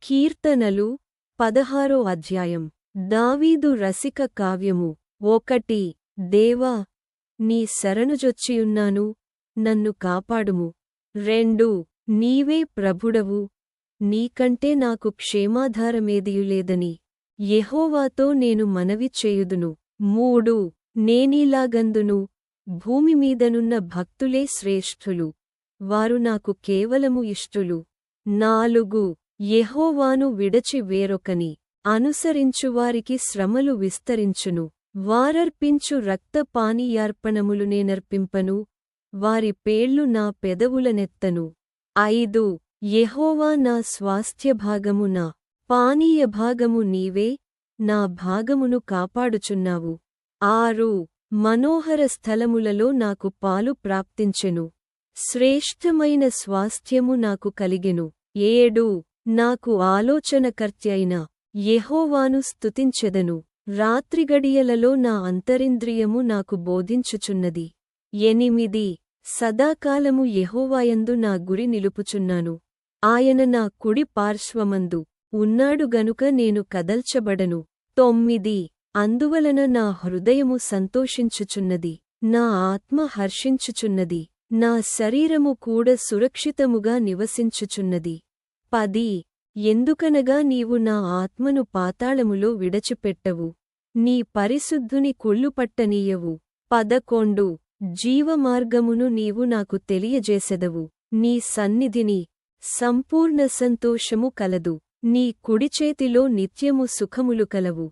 కీర్తనలు 16వ అధ్యాయం. దావీదు రసిక కావ్యము. 1. దేవా, నీ శరణుజొచ్చియున్నాను, నన్ను కాపాడుము. 2. నీవే ప్రభుడవు, నీకంటే నాకు క్షేమాధారమేదియులేదని యెహోవాతో నేను మనవి చేయుదును. 3. నేనీలాగందును, భూమిమీదనున్న భక్తులే శ్రేష్ఠులు, వారు నాకు కేవలము ఇష్టులు. 4. యెహోవాను విడచి వేరొకని అనుసరించువారికి శ్రమలు విస్తరించును. వారర్పించు రక్తపానీయార్పణములు నేనర్పింపను, వారి పేళ్లు నా పెదవులనెత్తను. 5. యెహోవా నా స్వాస్థ్యభాగము, నా పానీయభాగము నీవే, నా భాగమును కాపాడుచున్నావు. 6. మనోహర స్థలములలో నాకు పాలు ప్రాప్తించెను, శ్రేష్ఠమైన స్వాస్థ్యము నాకు కలిగెను. 7. నాకు ఆలోచనకర్త్యైన యెహోవాను స్తుతించెదను, రాత్రిగడియలలో నా అంతరింద్రియము నాకు బోధించుచున్నది. 8. సదాకాలము యెహోవాయందు నా గురి నిలుపుచున్నాను, ఆయన నా కుడి పార్శ్వమందు ఉన్నాడు గనుక నేను కదల్చబడను. 9. అందువలన నా హృదయము సంతోషించుచున్నది, నా ఆత్మ హర్షించుచున్నది, నా శరీరము కూడా సురక్షితముగా నివసించుచున్నది. 10. ఎందుకనగా నీవు నా ఆత్మను పాతాళములో విడచిపెట్టవు, నీ పరిశుద్ధుని కుళ్ళుపట్టనీయవు. 11. జీవమార్గమును నీవు నాకు తెలియజేసెదవు, నీ సన్నిధిని సంపూర్ణ సంతోషము కలదు, నీ కుడిచేతిలో నిత్యము సుఖములు కలవు.